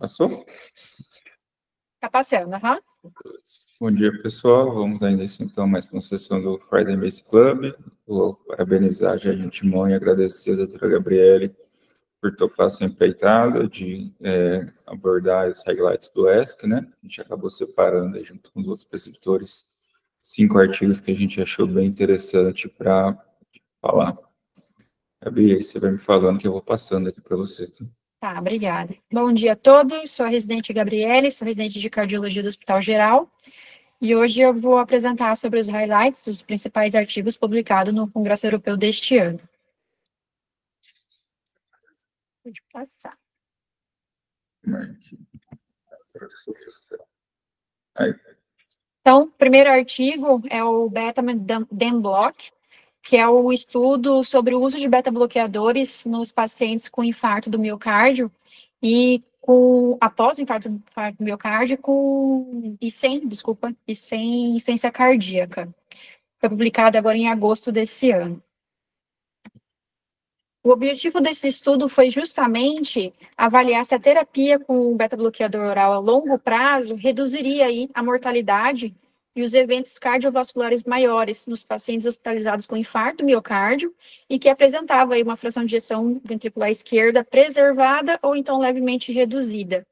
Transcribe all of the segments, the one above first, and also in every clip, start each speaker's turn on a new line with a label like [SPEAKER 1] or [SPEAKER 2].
[SPEAKER 1] Passou?
[SPEAKER 2] Tá passando, aham.
[SPEAKER 1] Bom dia, pessoal. Vamos dar início, então, mais uma sessão do Friday Base Club. Vou parabenizar já de antemão e agradecer a doutora Gabriele por topar essa empreitada de abordar os highlights do ESC, né? A gente acabou separando, aí, junto com os outros preceptores, 5 artigos que a gente achou bem interessante para falar. Gabi, aí você vai me falando que eu vou passando aqui para você.
[SPEAKER 2] Tá, obrigada. Bom dia a todos, sou a residente Gabriele, sou residente de cardiologia do Hospital Geral, e hoje eu vou apresentar sobre os highlights dos principais artigos publicados no Congresso Europeu deste ano. Pode passar. Então, o primeiro artigo é o Beta-DEM-Block, que é o estudo sobre o uso de beta-bloqueadores nos pacientes com infarto do miocárdio e após o infarto do miocárdio sem insuficiência cardíaca. Foi publicado agora em agosto desse ano. O objetivo desse estudo foi justamente avaliar se a terapia com beta-bloqueador oral a longo prazo reduziria aí a mortalidade e os eventos cardiovasculares maiores nos pacientes hospitalizados com infarto do miocárdio e que apresentavam aí uma fração de ejeção ventricular esquerda preservada ou então levemente reduzida.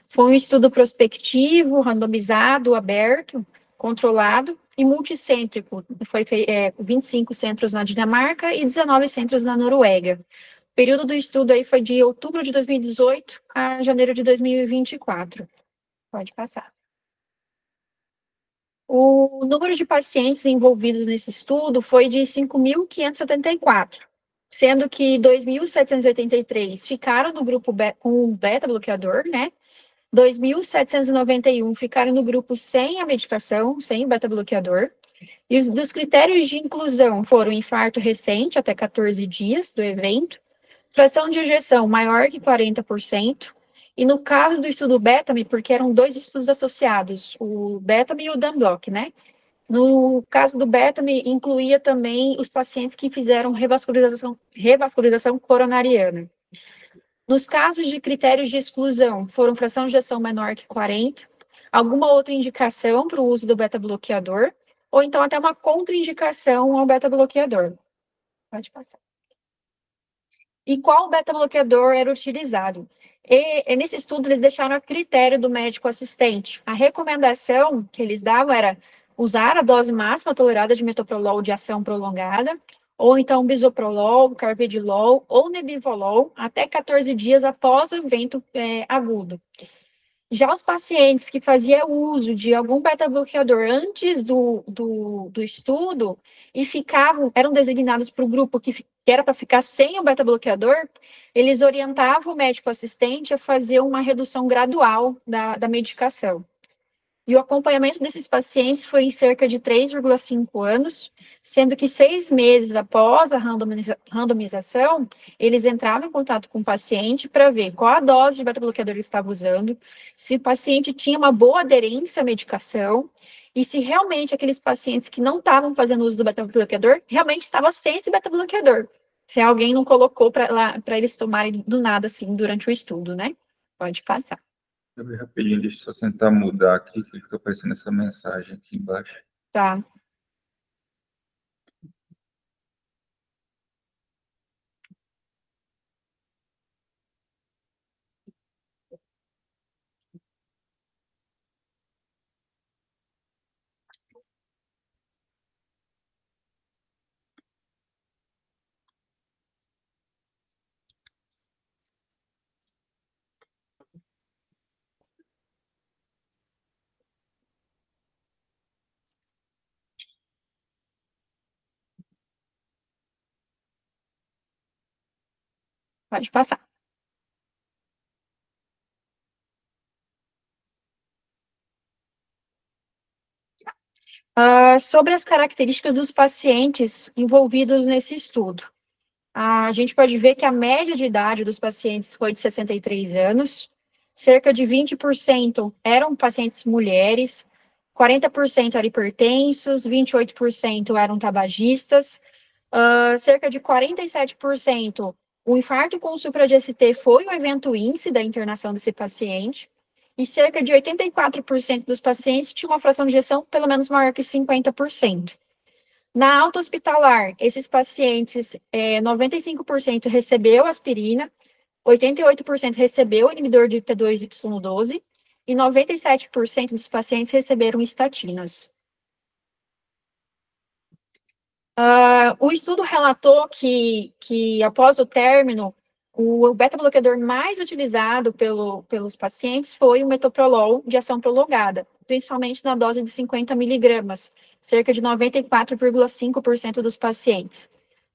[SPEAKER 2] Foi um estudo prospectivo, randomizado, aberto, controlado e multicêntrico. Foi 25 centros na Dinamarca e 19 centros na Noruega. O período do estudo aí foi de outubro de 2018 a janeiro de 2024. Pode passar. O número de pacientes envolvidos nesse estudo foi de 5.574, sendo que 2.783 ficaram no grupo com o beta-bloqueador, né? 2.791 ficaram no grupo sem a medicação, sem o beta-bloqueador. E dos critérios de inclusão foram infarto recente, até 14 dias do evento, fração de ejeção maior que 40%, e no caso do estudo BETAMI, porque eram 2 estudos associados, o BETAMI e o DAM-BLOCK, né? No caso do BETAMI, incluía também os pacientes que fizeram revascularização coronariana. Nos casos de critérios de exclusão, foram fração de ejeção menor que 40, alguma outra indicação para o uso do beta-bloqueador, ou então até uma contraindicação ao beta-bloqueador. Pode passar. E qual beta-bloqueador era utilizado? Nesse estudo, eles deixaram a critério do médico assistente. A recomendação que eles davam era usar a dose máxima tolerada de metoprolol de ação prolongada, ou então bisoprolol, carvedilol ou nebivolol, até 14 dias após o evento agudo. Já os pacientes que faziam uso de algum beta-bloqueador antes do estudo e eram designados para o grupo que era para ficar sem o beta-bloqueador, eles orientavam o médico assistente a fazer uma redução gradual da medicação. E o acompanhamento desses pacientes foi em cerca de 3,5 anos, sendo que 6 meses após a randomização, eles entravam em contato com o paciente para ver qual a dose de beta-bloqueador ele estava usando, se o paciente tinha uma boa aderência à medicação, e se realmente aqueles pacientes que não estavam fazendo uso do beta-bloqueador, realmente estavam sem esse beta-bloqueador. Se alguém não colocou para eles tomarem do nada, assim, durante o estudo, né? Pode passar.
[SPEAKER 1] Rapidinho, deixa eu só tentar mudar aqui, que fica aparecendo essa mensagem aqui embaixo.
[SPEAKER 2] Tá. Pode passar. Sobre as características dos pacientes envolvidos nesse estudo. A gente pode ver que a média de idade dos pacientes foi de 63 anos, cerca de 20% eram pacientes mulheres, 40% eram hipertensos, 28% eram tabagistas, cerca de 47% O infarto com supra de ST foi o evento índice da internação desse paciente, e cerca de 84% dos pacientes tinham uma fração de ejeção pelo menos maior que 50%. Na alta hospitalar, esses pacientes, 95% recebeu aspirina, 88% recebeu inibidor de P2Y12 e 97% dos pacientes receberam estatinas. O estudo relatou que após o término, o beta-bloqueador mais utilizado pelos pacientes foi o metoprolol de ação prolongada, principalmente na dose de 50 miligramas, cerca de 94,5% dos pacientes.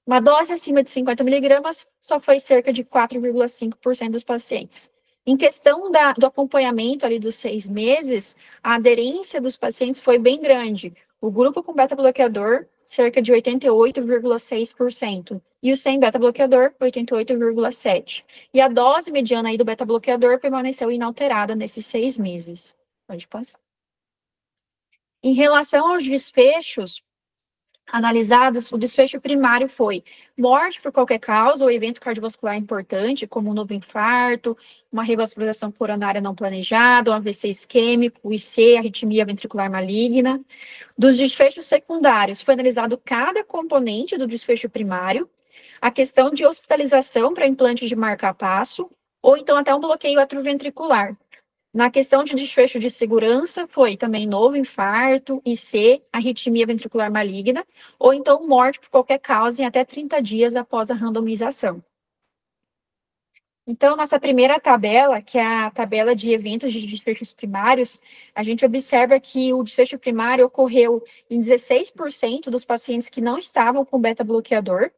[SPEAKER 2] Uma dose acima de 50 miligramas só foi cerca de 4,5% dos pacientes. Em questão do acompanhamento ali dos 6 meses, a aderência dos pacientes foi bem grande. O grupo com beta-bloqueador, cerca de 88,6%, e o sem beta-bloqueador, 88,7%. E a dose mediana aí do beta-bloqueador permaneceu inalterada nesses 6 meses. Pode passar. Em relação aos desfechos analisados, o desfecho primário foi morte por qualquer causa ou evento cardiovascular importante, como um novo infarto, uma revascularização coronária não planejada, um AVC isquêmico, IC, arritmia ventricular maligna. Dos desfechos secundários, foi analisado cada componente do desfecho primário, a questão de hospitalização para implante de marca-passo, ou então até um bloqueio atrioventricular. Na questão de desfecho de segurança, foi também novo infarto, IC, arritmia ventricular maligna, ou então morte por qualquer causa em até 30 dias após a randomização. Então, nossa primeira tabela, que é a tabela de eventos de desfechos primários, a gente observa que o desfecho primário ocorreu em 16% dos pacientes que não estavam com beta-bloqueador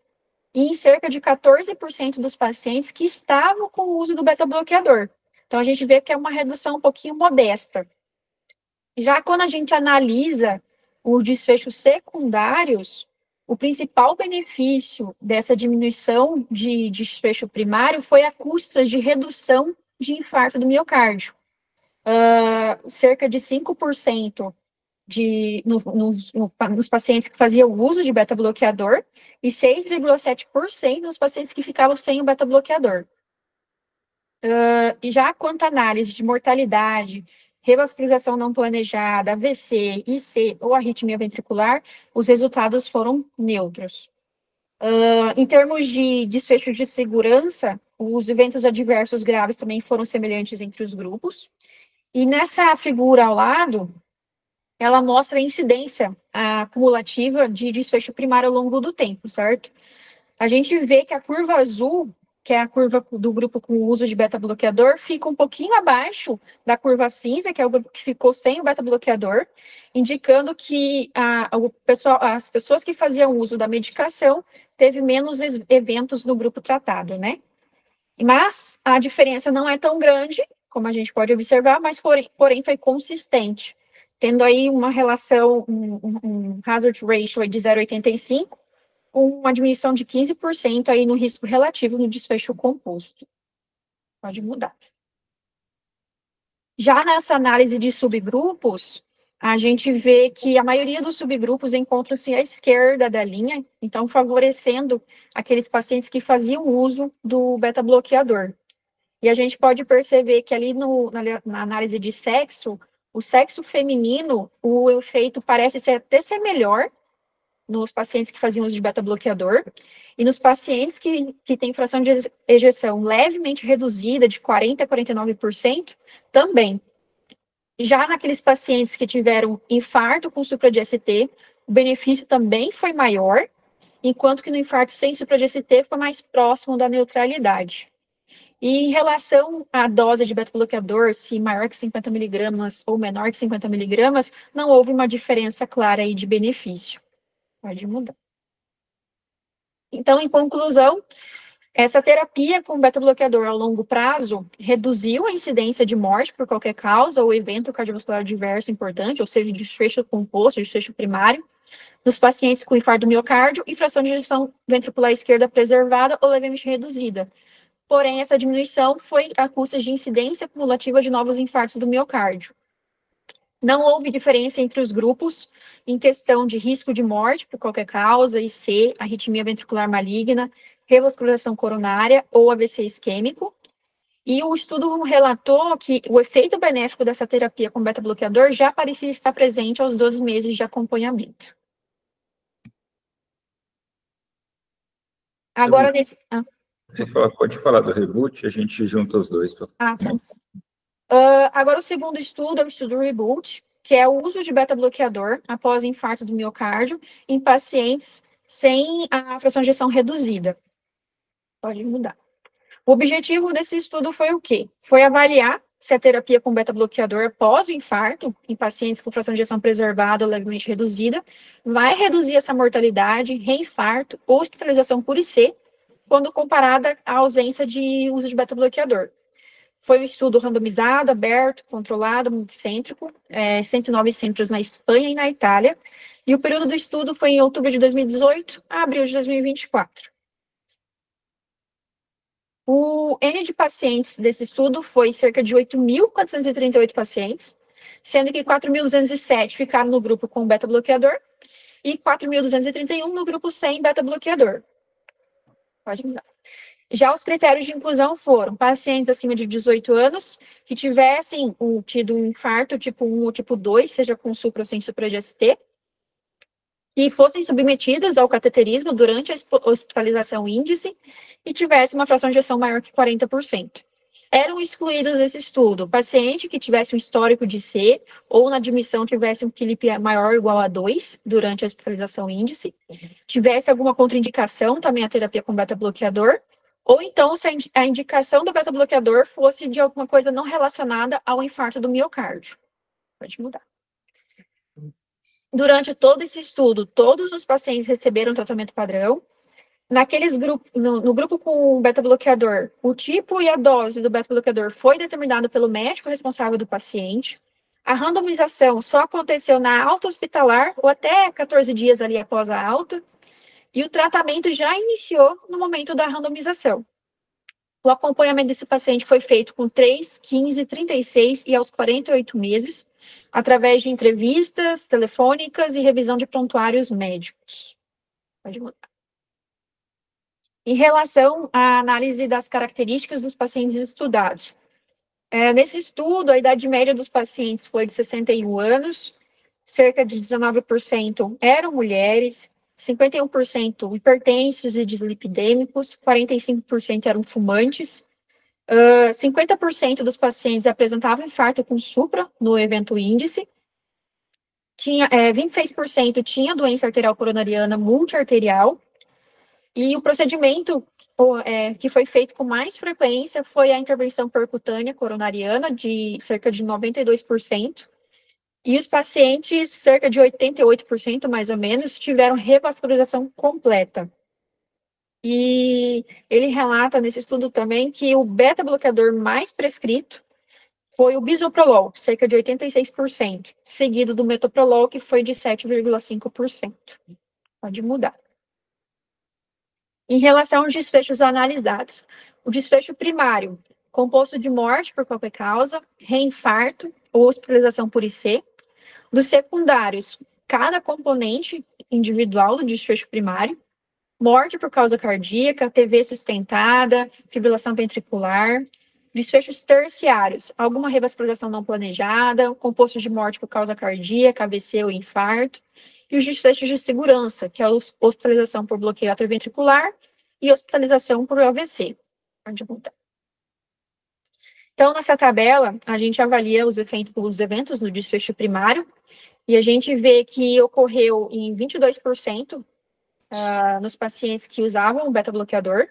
[SPEAKER 2] e em cerca de 14% dos pacientes que estavam com o uso do beta-bloqueador. Então, a gente vê que é uma redução um pouquinho modesta. Já quando a gente analisa os desfechos secundários, o principal benefício dessa diminuição de desfecho primário foi a custas de redução de infarto do miocárdio. Cerca de 5% nos pacientes que faziam uso de beta-bloqueador e 6,7% nos pacientes que ficavam sem o beta-bloqueador. E já quanto à análise de mortalidade, revascularização não planejada, AVC, IC ou arritmia ventricular, os resultados foram neutros. Em termos de desfecho de segurança, os eventos adversos graves também foram semelhantes entre os grupos. E nessa figura ao lado, ela mostra a incidência acumulativa de desfecho primário ao longo do tempo, certo? A gente vê que a curva azul, que é a curva do grupo com o uso de beta-bloqueador, fica um pouquinho abaixo da curva cinza, que é o grupo que ficou sem o beta-bloqueador, indicando que as pessoas que faziam uso da medicação teve menos eventos no grupo tratado, né? Mas a diferença não é tão grande, como a gente pode observar, mas porém foi consistente, tendo aí uma relação, um hazard ratio de 0,85, uma diminuição de 15% aí no risco relativo no desfecho composto. Pode mudar. Já nessa análise de subgrupos, a gente vê que a maioria dos subgrupos encontram-se à esquerda da linha, então favorecendo aqueles pacientes que faziam uso do beta-bloqueador. E a gente pode perceber que ali na análise de sexo, o sexo feminino, o efeito parece até ser melhor nos pacientes que faziam uso de beta-bloqueador, e nos pacientes que têm fração de ejeção levemente reduzida, de 40% a 49%, também. Já naqueles pacientes que tiveram infarto com supra de ST, o benefício também foi maior, enquanto que no infarto sem supra de ST foi mais próximo da neutralidade. E em relação à dose de beta-bloqueador, se maior que 50 miligramas ou menor que 50 miligramas, não houve uma diferença clara aí de benefício. Pode mudar. Então, em conclusão, essa terapia com beta-bloqueador a longo prazo reduziu a incidência de morte por qualquer causa ou evento cardiovascular adverso importante, ou seja, desfecho composto, desfecho primário, nos pacientes com infarto do miocárdio e fração de ejeção ventricular esquerda preservada ou levemente reduzida. Porém, essa diminuição foi a custa de incidência cumulativa de novos infartos do miocárdio. Não houve diferença entre os grupos em questão de risco de morte por qualquer causa, IC, arritmia ventricular maligna, revascularização coronária ou AVC isquêmico. E o estudo relatou que o efeito benéfico dessa terapia com beta-bloqueador já parecia estar presente aos 12 meses de acompanhamento. Agora, nesse...
[SPEAKER 1] Pode falar do reboot, a gente junta os dois.
[SPEAKER 2] Tá. Agora, o segundo estudo é o estudo Reboot, que é o uso de beta-bloqueador após infarto do miocárdio em pacientes sem a fração de ejeção reduzida. Pode mudar. O objetivo desse estudo foi o quê? Foi avaliar se a terapia com beta-bloqueador após o infarto, em pacientes com fração de ejeção preservada ou levemente reduzida, vai reduzir essa mortalidade, reinfarto ou hospitalização por IC, quando comparada à ausência de uso de beta-bloqueador. Foi um estudo randomizado, aberto, controlado, multicêntrico, 109 centros na Espanha e na Itália, e o período do estudo foi em outubro de 2018 a abril de 2024. O N de pacientes desse estudo foi cerca de 8.438 pacientes, sendo que 4.207 ficaram no grupo com beta-bloqueador e 4.231 no grupo sem beta-bloqueador. Pode mudar. Já os critérios de inclusão foram pacientes acima de 18 anos que tivessem tido um infarto tipo 1 ou tipo 2, seja com supra ou sem supra-GST, que fossem submetidos ao cateterismo durante a hospitalização índice e tivessem uma fração de ejeção maior que 40%. Eram excluídos desse estudo paciente que tivesse um histórico de C ou na admissão tivesse um QLIP maior ou igual a 2 durante a hospitalização índice, tivesse alguma contraindicação também a terapia com beta-bloqueador, ou então se a indicação do beta-bloqueador fosse de alguma coisa não relacionada ao infarto do miocárdio. Pode mudar. Durante todo esse estudo, todos os pacientes receberam tratamento padrão. Naqueles grupos, no grupo com beta-bloqueador, o tipo e a dose do beta-bloqueador foi determinado pelo médico responsável do paciente. A randomização só aconteceu na alta hospitalar ou até 14 dias ali após a alta. E o tratamento já iniciou no momento da randomização. O acompanhamento desse paciente foi feito com 3, 15, 36 e aos 48 meses, através de entrevistas telefônicas e revisão de prontuários médicos. Pode mudar. Em relação à análise das características dos pacientes estudados. Nesse estudo, a idade média dos pacientes foi de 61 anos, cerca de 19% eram mulheres, 51% hipertensos e dislipidêmicos, 45% eram fumantes, 50% dos pacientes apresentavam infarto com supra no evento índice, 26% tinha doença arterial coronariana multiarterial, e o procedimento que foi feito com mais frequência foi a intervenção percutânea coronariana, de cerca de 92%, e os pacientes, cerca de 88% mais ou menos, tiveram revascularização completa. E ele relata nesse estudo também que o beta-bloqueador mais prescrito foi o bisoprolol, cerca de 86%, seguido do metoprolol, que foi de 7,5%. Pode mudar. Em relação aos desfechos analisados, o desfecho primário, composto de morte por qualquer causa, reinfarto ou hospitalização por IC. Dos secundários, cada componente individual do desfecho primário, morte por causa cardíaca, TV sustentada, fibrilação ventricular. Desfechos terciários, alguma revascularização não planejada, composto de morte por causa cardíaca, AVC ou infarto. E os desfechos de segurança, que é a hospitalização por bloqueio atrioventricular e hospitalização por AVC. Pode mudar. Então, nessa tabela, a gente avalia os eventos no desfecho primário, e a gente vê que ocorreu em 22% nos pacientes que usavam o beta-bloqueador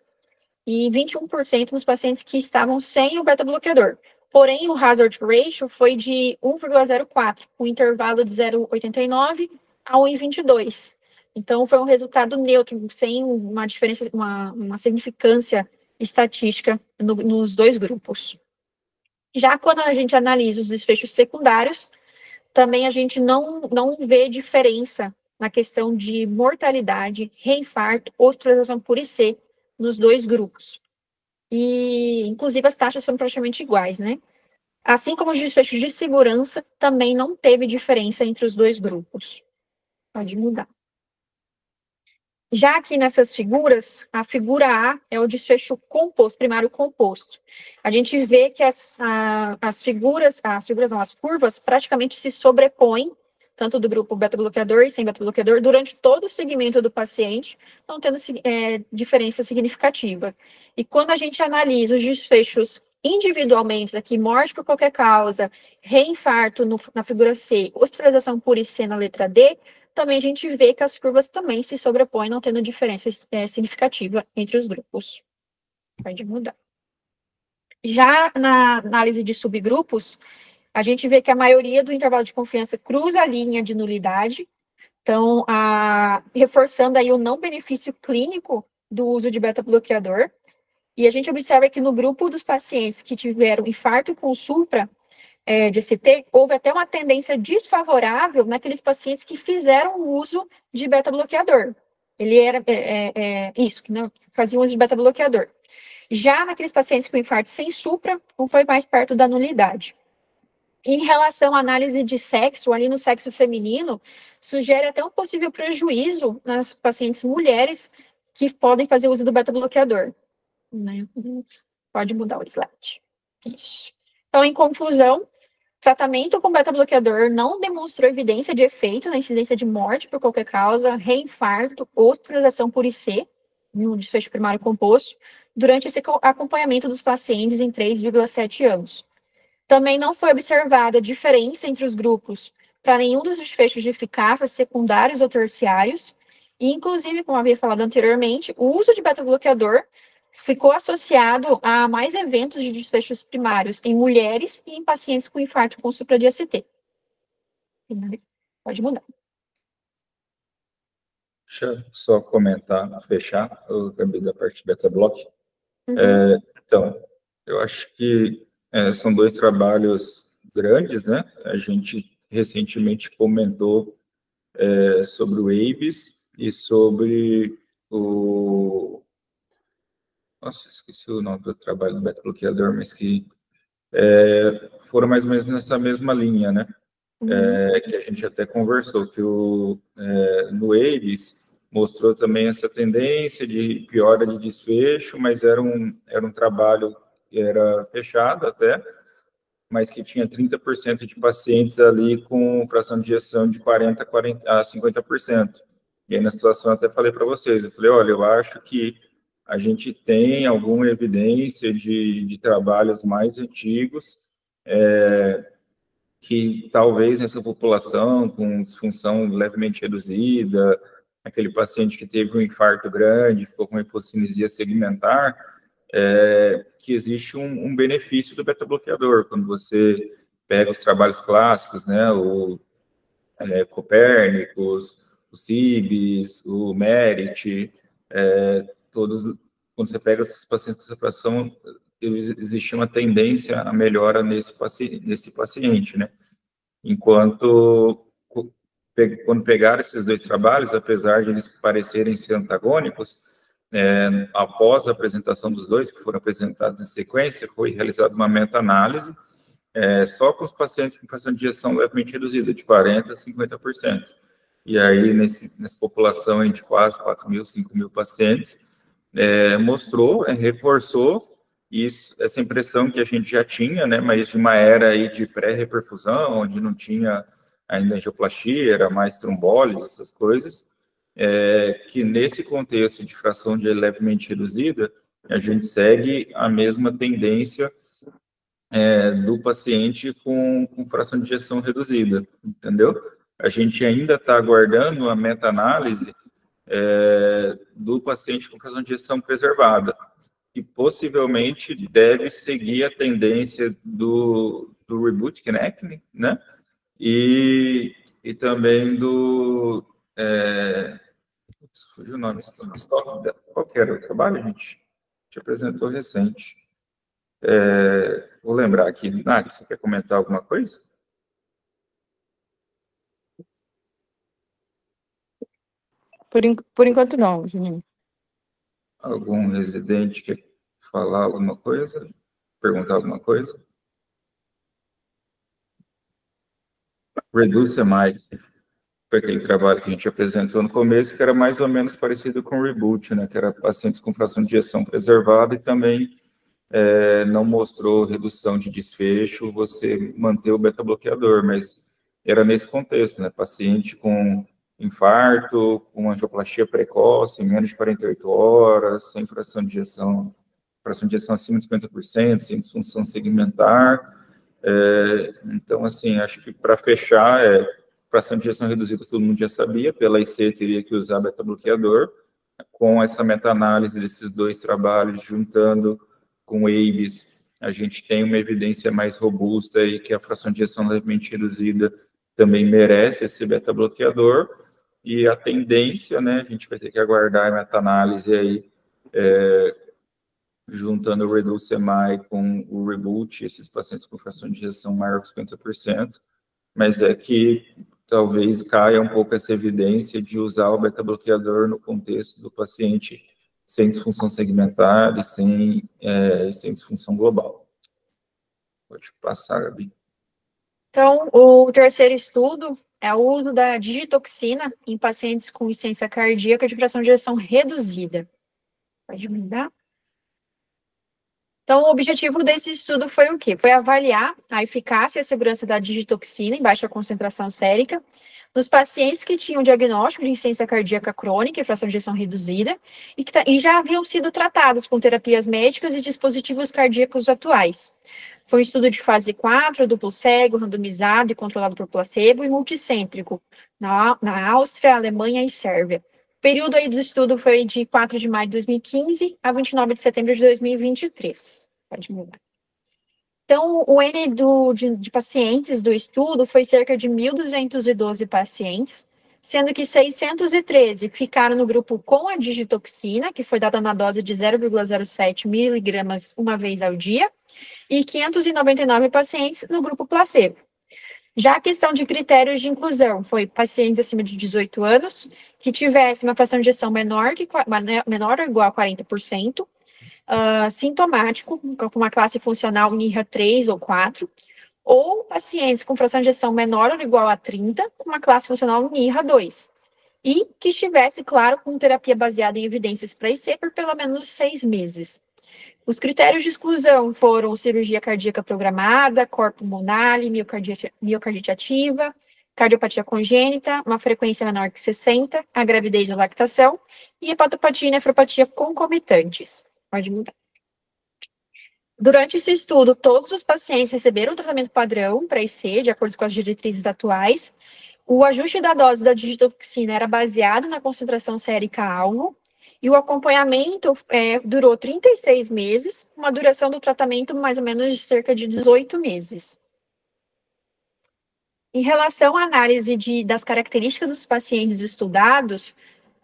[SPEAKER 2] e 21% nos pacientes que estavam sem o beta-bloqueador. Porém, o hazard ratio foi de 1,04, com intervalo de 0,89 a 1,22. Então, foi um resultado neutro, sem uma diferença, uma significância estatística nos dois grupos. Já quando a gente analisa os desfechos secundários, também a gente não vê diferença na questão de mortalidade, reinfarto, hospitalização por IC nos dois grupos. E, inclusive, as taxas foram praticamente iguais, né? Assim como os desfechos de segurança, também não teve diferença entre os dois grupos. Pode mudar. Já aqui nessas figuras, a figura A é o desfecho composto, primário composto. A gente vê que as curvas praticamente se sobrepõem, tanto do grupo beta-bloqueador e sem beta-bloqueador, durante todo o segmento do paciente, não tendo diferença significativa. E quando a gente analisa os desfechos individualmente, aqui, morte por qualquer causa, reinfarto na figura C, hospitalização por IC na letra D, também a gente vê que as curvas também se sobrepõem, não tendo diferença significativa entre os grupos. Pode mudar. Já na análise de subgrupos, a gente vê que a maioria do intervalo de confiança cruza a linha de nulidade, então, reforçando aí o não benefício clínico do uso de beta-bloqueador. E a gente observa que no grupo dos pacientes que tiveram infarto com supra, de CT, houve até uma tendência desfavorável naqueles pacientes que fizeram o uso de beta-bloqueador. Ele era isso, que não faziam uso de beta-bloqueador. Já naqueles pacientes com infarto sem supra, não foi mais perto da nulidade. Em relação à análise de sexo, ali no sexo feminino, sugere até um possível prejuízo nas pacientes mulheres que podem fazer uso do beta-bloqueador. Né? Pode mudar o slide. Isso. Então, em conclusão, tratamento com beta-bloqueador não demonstrou evidência de efeito na incidência de morte por qualquer causa, reinfarto, hospitalização por IC, no desfecho primário composto, durante esse acompanhamento dos pacientes em 3,7 anos. Também não foi observada diferença entre os grupos para nenhum dos desfechos de eficácia secundários ou terciários, e, inclusive, como havia falado anteriormente, o uso de beta-bloqueador ficou associado a mais eventos de desfechos primários em mulheres e em pacientes com infarto com supra de ACT. Pode mudar.
[SPEAKER 1] Deixa eu só comentar, fechar o caminho da parte beta-block. Então, eu acho que são dois trabalhos grandes, né? A gente recentemente comentou sobre o ABES e sobre o... Nossa, esqueci o nome do trabalho do beta-bloqueador, mas que foram mais ou menos nessa mesma linha, né? Que a gente até conversou, que no ABES mostrou também essa tendência de piora de desfecho, mas era um trabalho que era fechado até, mas que tinha 30% de pacientes ali com fração de ejeção de 40% a 50%. E aí, na situação, eu até falei para vocês, eu falei, olha, eu acho que a gente tem alguma evidência de trabalhos mais antigos, que talvez nessa população com disfunção levemente reduzida, aquele paciente que teve um infarto grande, ficou com hipocinesia segmentar, que existe um benefício do beta-bloqueador, quando você pega os trabalhos clássicos, né, o Copérnicos, o CIBS, o MERIT, todos, quando você pega esses pacientes com separação, existia uma tendência à melhora nesse paciente, né? Enquanto, quando pegaram esses dois trabalhos, apesar de eles parecerem ser antagônicos, após a apresentação dos dois, que foram apresentados em sequência, foi realizada uma meta-análise, só com os pacientes com fração de ejeção levemente reduzida, de 40% a 50%. E aí, nessa população de quase 4.000, 5.000 pacientes, reforçou essa impressão que a gente já tinha, né, mas de uma era aí de pré-reperfusão, onde não tinha ainda angioplastia, era mais trombólise, essas coisas, que nesse contexto de fração de levemente reduzida, a gente segue a mesma tendência do paciente com fração de ejeção reduzida, entendeu? A gente ainda está aguardando a meta-análise do paciente com fração de ejeção preservada, que possivelmente deve seguir a tendência do reboot kinectney, né? E também do... fugiu o nome. Qual que era o trabalho, gente? A gente apresentou recente. Vou lembrar aqui. Nag, você quer comentar alguma coisa?
[SPEAKER 3] Por enquanto não, Juninho.
[SPEAKER 1] Algum residente quer falar alguma coisa? Perguntar alguma coisa? Reduce a mic. foi aquele trabalho que a gente apresentou no começo, que era mais ou menos parecido com o Reboot, né, que era pacientes com fração de ejeção preservada e também não mostrou redução de desfecho, você manter o beta-bloqueador, mas era nesse contexto, né, paciente com infarto, com angioplastia precoce, em menos de 48 horas, sem fração de ejeção acima de 50%, sem disfunção segmentar. Então, assim, acho que para fechar, fração de ejeção reduzida todo mundo já sabia, pela IC teria que usar beta-bloqueador. Com essa meta-análise desses dois trabalhos, juntando com o ABES, a gente tem uma evidência mais robusta e que a fração de ejeção levemente reduzida também merece esse beta-bloqueador. E a tendência, né, a gente vai ter que aguardar a meta-análise aí, juntando o Reduce-MI com o Reboot, esses pacientes com fração de ejeção maior que 50%, mas é que talvez caia um pouco essa evidência de usar o beta-bloqueador no contexto do paciente sem disfunção segmentar e sem disfunção global. Pode passar, Gabi.
[SPEAKER 2] Então, o terceiro estudo é o uso da digitoxina em pacientes com insuficiência cardíaca de fração de ejeção reduzida. Pode mudar? Então, o objetivo desse estudo foi o quê? Foi avaliar a eficácia e a segurança da digitoxina em baixa concentração sérica nos pacientes que tinham diagnóstico de insuficiência cardíaca crônica e fração de ejeção reduzida e já haviam sido tratados com terapias médicas e dispositivos cardíacos atuais. Foi um estudo de fase 4, duplo cego, randomizado e controlado por placebo e multicêntrico, na Áustria, Alemanha e Sérvia. O período aí do estudo foi de 4 de maio de 2015 a 29 de setembro de 2023. Pode mudar. Então, o N de pacientes do estudo foi cerca de 1.212 pacientes, sendo que 613 ficaram no grupo com a digitoxina, que foi dada na dose de 0,07 miligramas uma vez ao dia, e 599 pacientes no grupo placebo. Já a questão de critérios de inclusão foi pacientes acima de 18 anos, que tivessem uma fração de ejeção menor ou igual a 40%, sintomático, com uma classe funcional NIRA 3 ou 4, ou pacientes com fração de ejeção menor ou igual a 30, com uma classe funcional NIRA 2, e que estivesse, claro, com terapia baseada em evidências para IC por pelo menos 6 meses. Os critérios de exclusão foram cirurgia cardíaca programada, cor pulmonar, miocardite ativa, cardiopatia congênita, uma frequência menor que 60, a gravidez e lactação, e hepatopatia e nefropatia concomitantes. Pode mudar. Durante esse estudo, todos os pacientes receberam tratamento padrão para IC, de acordo com as diretrizes atuais. O ajuste da dose da digitoxina era baseado na concentração sérica alvo, e o acompanhamento durou 36 meses, uma duração do tratamento mais ou menos de cerca de 18 meses. Em relação à análise das características dos pacientes estudados,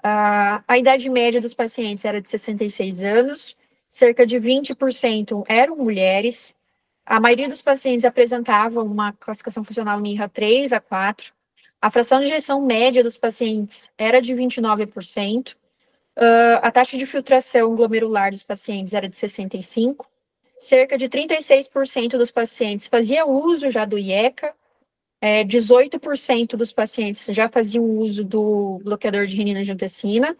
[SPEAKER 2] a idade média dos pacientes era de 66 anos, cerca de 20% eram mulheres, a maioria dos pacientes apresentavam uma classificação funcional NIRA 3 a 4, a fração de ejeção média dos pacientes era de 29%, a taxa de filtração glomerular dos pacientes era de 65%, cerca de 36% dos pacientes fazia uso já do IECA, 18% dos pacientes já faziam uso do bloqueador de renina-angiotensina,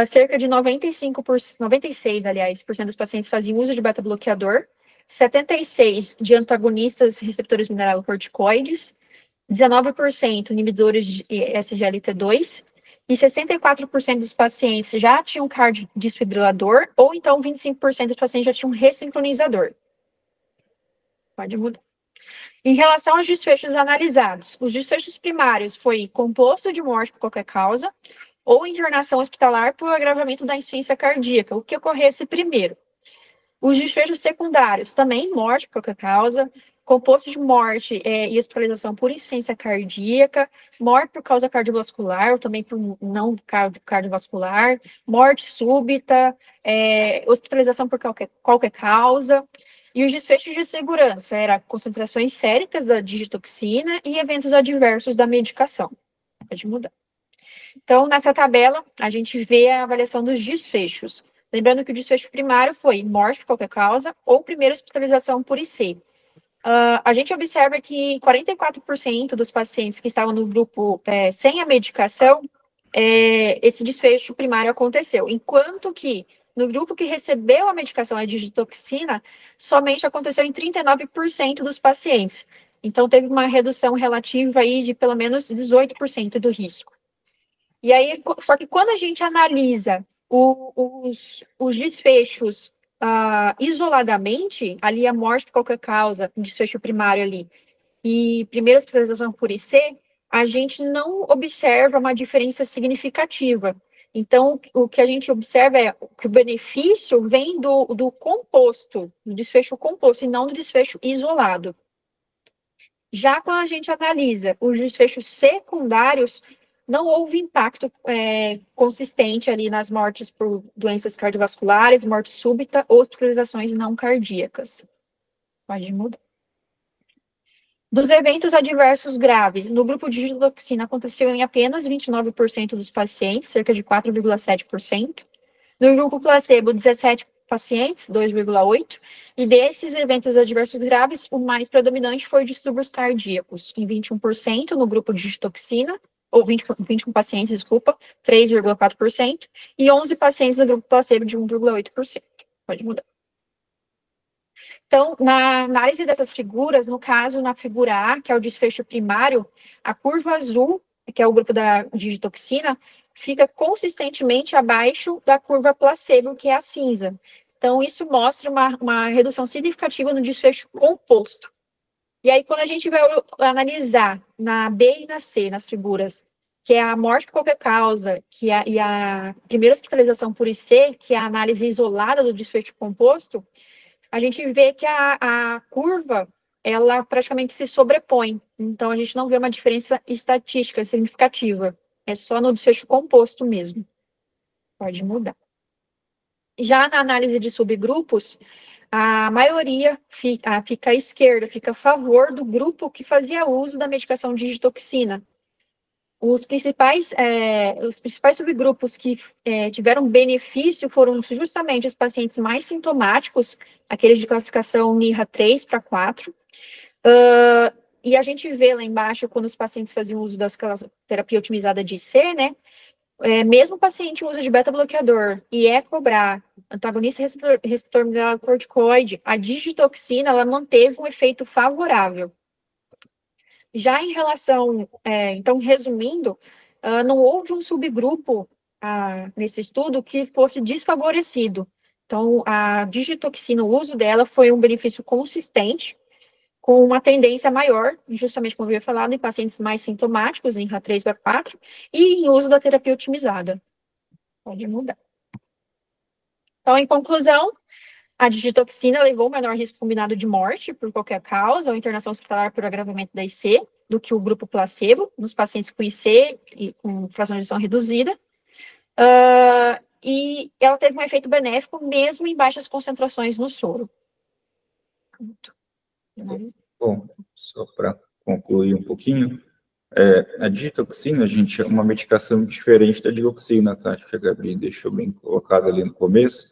[SPEAKER 2] cerca de 96% dos pacientes faziam uso de beta-bloqueador, 76% de antagonistas receptores mineralocorticoides, 19% inibidores de SGLT2, e 64% dos pacientes já tinham cardiodesfibrilador, ou então 25% dos pacientes já tinham ressincronizador. Pode mudar. Em relação aos desfechos analisados, os desfechos primários foi composto de morte por qualquer causa, ou internação hospitalar por agravamento da insuficiência cardíaca, o que ocorresse primeiro. Os desfechos secundários, também morte por qualquer causa, composto de morte e hospitalização por insuficiência cardíaca, morte por causa cardiovascular, ou também por não cardiovascular, morte súbita, hospitalização por qualquer causa. E os desfechos de segurança eram concentrações séricas da digitoxina e eventos adversos da medicação. Pode mudar. Então, nessa tabela, a gente vê a avaliação dos desfechos. Lembrando que o desfecho primário foi morte por qualquer causa ou primeira hospitalização por IC. A gente observa que 44% dos pacientes que estavam no grupo sem a medicação, esse desfecho primário aconteceu, enquanto que no grupo que recebeu a medicação, a digitoxina, somente aconteceu em 39% dos pacientes. Então, teve uma redução relativa aí de pelo menos 18% do risco. E aí, só que quando a gente analisa os desfechos isoladamente, ali a morte por qualquer causa, desfecho primário ali, e primeira hospitalização por IC, a gente não observa uma diferença significativa. Então, o que a gente observa é que o benefício vem do composto, do desfecho composto, e não do desfecho isolado. Já quando a gente analisa os desfechos secundários, não houve impacto consistente ali nas mortes por doenças cardiovasculares, morte súbita ou hospitalizações não cardíacas. Pode mudar. Dos eventos adversos graves, no grupo de digitoxina aconteceu em apenas 29% dos pacientes, cerca de 4,7%. No grupo placebo, 17 pacientes, 2,8%. E desses eventos adversos graves, o mais predominante foi distúrbios cardíacos, em 21% no grupo de digitoxina, ou 21 pacientes, desculpa, 3,4%. E 11 pacientes no grupo placebo, de 1,8%. Pode mudar. Então, na análise dessas figuras, no caso, na figura A, que é o desfecho primário, a curva azul, que é o grupo da digitoxina, fica consistentemente abaixo da curva placebo, que é a cinza. Então, isso mostra uma redução significativa no desfecho composto. E aí, quando a gente vai analisar na B e na C, nas figuras, que é a morte por qualquer causa, e a primeira hospitalização por IC, que é a análise isolada do desfecho composto, a gente vê que a curva, ela praticamente se sobrepõe. Então, a gente não vê uma diferença estatística significativa. É só no desfecho composto mesmo. Pode mudar. Já na análise de subgrupos, a maioria fica à esquerda, fica a favor do grupo que fazia uso da medicação digitoxina. Os principais subgrupos que tiveram benefício foram justamente os pacientes mais sintomáticos, aqueles de classificação NIRA 3 para 4. E a gente vê lá embaixo, quando os pacientes faziam uso da terapia otimizada de IC, né? Mesmo o paciente uso de beta-bloqueador e EcoBRA, antagonista receptor mineralocorticoide, a digitoxina, ela manteve um efeito favorável. Já em relação, então, resumindo, não houve um subgrupo nesse estudo que fosse desfavorecido. Então, a digitoxina, o uso dela foi um benefício consistente, com uma tendência maior, justamente como eu havia falado, em pacientes mais sintomáticos, em RA3 para 4, e em uso da terapia otimizada. Pode mudar. Então, em conclusão, a digitoxina levou o menor risco combinado de morte por qualquer causa ou internação hospitalar por agravamento da IC do que o grupo placebo, nos pacientes com IC e com fração de ejeção reduzida. E ela teve um efeito benéfico mesmo em baixas concentrações no soro.
[SPEAKER 1] Bom, só para concluir um pouquinho, a digitoxina, gente, é uma medicação diferente da dioxina, tá? Acho que a Gabi deixou bem colocado ali no começo.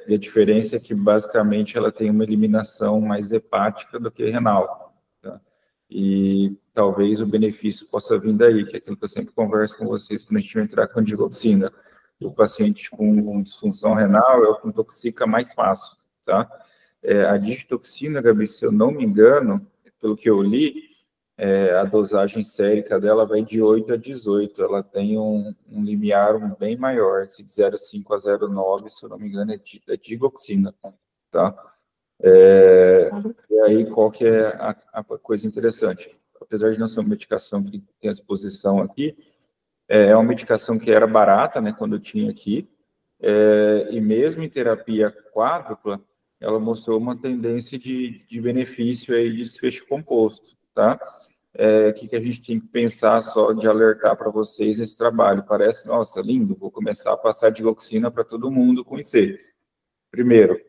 [SPEAKER 1] E a diferença é que, basicamente, ela tem uma eliminação mais hepática do que renal, tá? E talvez o benefício possa vir daí, que é aquilo que eu sempre converso com vocês quando a gente vai entrar com a dioxina. O paciente com disfunção renal é o que intoxica mais fácil, tá? A digitoxina, Gabi, se eu não me engano, pelo que eu li, a dosagem sérica dela vai de 8 a 18, ela tem um limiar bem maior, de 0,5 a 0,9, se eu não me engano, é digoxina, tá? E aí, qual que é a coisa interessante? Apesar de não ser uma medicação que tem a exposição aqui, é uma medicação que era barata, né, quando eu tinha aqui, e mesmo em terapia quádrupla, ela mostrou uma tendência de benefício aí de desfecho composto, tá? O que a gente tem que pensar só de alertar para vocês nesse trabalho? Parece, nossa, lindo, vou começar a passar dioxina para todo mundo com IC. Primeiro,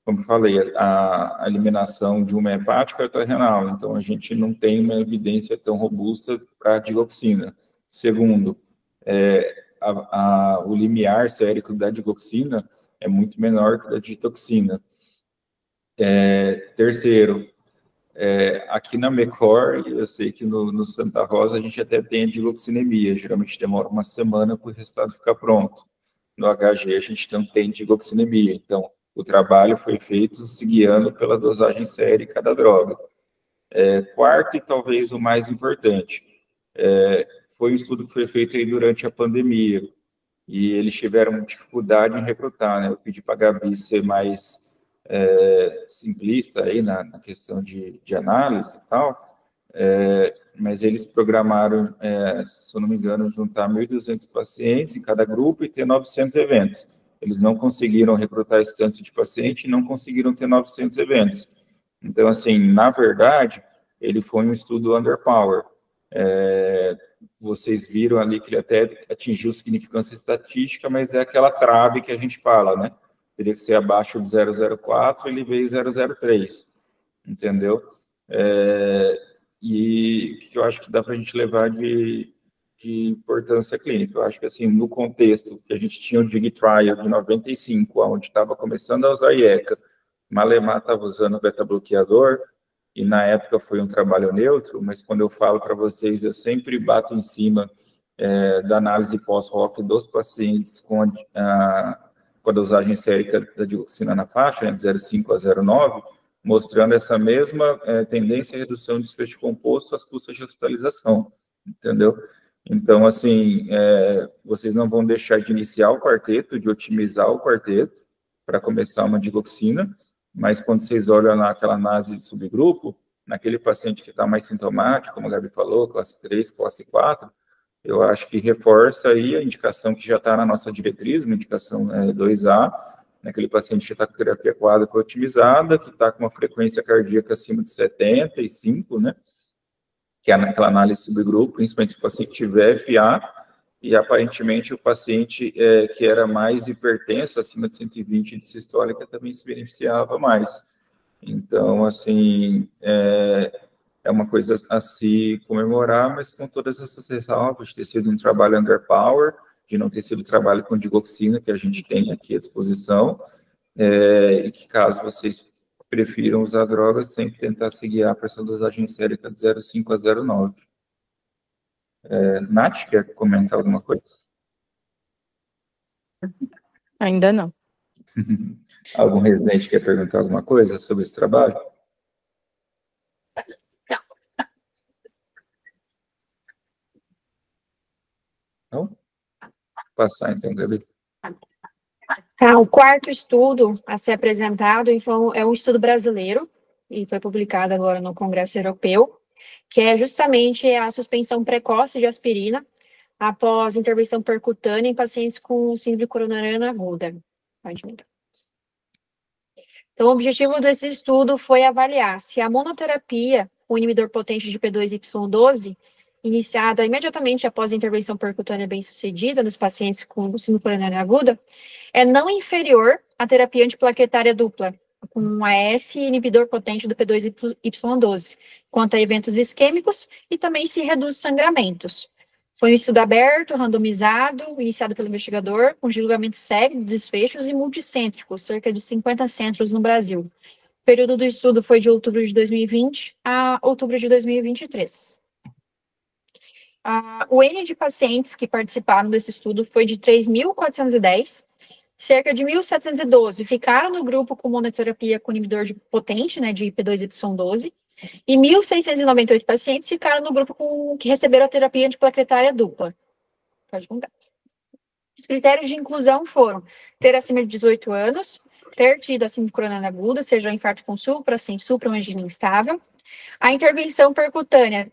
[SPEAKER 1] como eu falei, a eliminação de uma hepática e outra renal, então a gente não tem uma evidência tão robusta para a dioxina. Segundo, o limiar sérico da digoxina é muito menor que o da digitoxina. Terceiro, Aqui na MECOR, eu sei que no Santa Rosa a gente até tem a digoxinemia, geralmente demora uma semana para o resultado ficar pronto. No HG a gente não tem digoxinemia, então o trabalho foi feito se guiando pela dosagem séria de cada droga. Quarto e talvez o mais importante, foi um estudo que foi feito aí durante a pandemia, e eles tiveram dificuldade em recrutar, né? Eu pedi para a Gabi ser mais simplista aí na questão de análise e tal, mas eles programaram, se eu não me engano, juntar 1.200 pacientes em cada grupo e ter 900 eventos. Eles não conseguiram recrutar esse tanto de paciente e não conseguiram ter 900 eventos. Então, assim, na verdade, ele foi um estudo underpower. Vocês viram ali que ele até atingiu significância estatística, mas é aquela trave que a gente fala, né? Teria que ser abaixo de 0,04, ele veio 0,03, entendeu? E o que eu acho que dá para a gente levar de importância clínica? Eu acho que, assim, no contexto que a gente tinha o DIG Trial de 95, onde estava começando a usar IECA, Malemar estava usando o beta-bloqueador, e na época foi um trabalho neutro, mas quando eu falo para vocês, eu sempre bato em cima da análise pós-ROC dos pacientes com a dosagem sérica da dioxina na faixa, né, de 0,5 a 0,9, mostrando essa mesma tendência à redução de desfecho composto às custas de hospitalização, entendeu? Então, assim, vocês não vão deixar de iniciar o quarteto, de otimizar o quarteto, para começar uma digoxina, mas quando vocês olham naquela análise de subgrupo, naquele paciente que está mais sintomático, como a Gabi falou, classe 3, classe 4, eu acho que reforça aí a indicação que já está na nossa diretriz, uma indicação 2A, naquele paciente que está com terapia quádrupla otimizada, que está com uma frequência cardíaca acima de 75, né? Que é naquela análise subgrupo, principalmente se o paciente tiver FA, e aparentemente o paciente que era mais hipertenso, acima de 120 de sistólica, também se beneficiava mais. Então, assim, é uma coisa a se comemorar, mas com todas essas ressalvas, de ter sido um trabalho underpower, de não ter sido um trabalho com digoxina, que a gente tem aqui à disposição, e que caso vocês prefiram usar drogas, sempre tentar se guiar para essa dosagem sérica de 0,5 a 0,9. Nath, quer comentar alguma coisa?
[SPEAKER 3] Ainda não.
[SPEAKER 1] Algum residente quer perguntar alguma coisa sobre esse trabalho? Não? Vou passar então, Gabi.
[SPEAKER 2] O quarto estudo a ser apresentado é um estudo brasileiro, e foi publicado agora no Congresso Europeu, que é justamente a suspensão precoce de aspirina após intervenção percutânea em pacientes com síndrome coronariana aguda. Então, o objetivo desse estudo foi avaliar se a monoterapia, o inibidor potente de P2Y12, iniciada imediatamente após a intervenção percutânea bem-sucedida nos pacientes com síndrome coronariana aguda, é não inferior à terapia antiplaquetária dupla, com um AS inibidor potente do P2Y12, quanto a eventos isquêmicos e também se reduz sangramentos. Foi um estudo aberto, randomizado, iniciado pelo investigador, com julgamento cego de desfechos e multicêntrico, cerca de 50 centros no Brasil. O período do estudo foi de outubro de 2020 a outubro de 2023. O N de pacientes que participaram desse estudo foi de 3.410, cerca de 1.712 ficaram no grupo com monoterapia com inibidor de potente, né, de P2Y12, e 1.698 pacientes ficaram no grupo que receberam a terapia antiplaquetária dupla. Pode contar. Os critérios de inclusão foram ter acima de 18 anos, ter tido a síndrome coronariana aguda, seja infarto com supra, sem supra, uma angina instável. A intervenção percutânea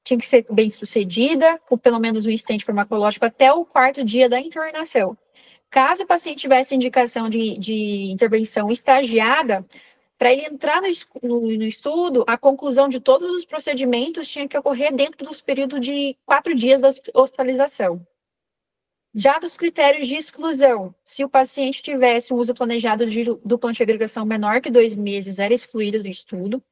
[SPEAKER 2] tinha que ser bem sucedida, com pelo menos um stent farmacológico até o 4º dia da internação. Caso o paciente tivesse indicação de intervenção estagiada, para ele entrar no estudo, a conclusão de todos os procedimentos tinha que ocorrer dentro dos períodos de 4 dias da hospitalização. Já dos critérios de exclusão, se o paciente tivesse um uso planejado de dupla antiagregação menor que 2 meses, era excluído do estudo.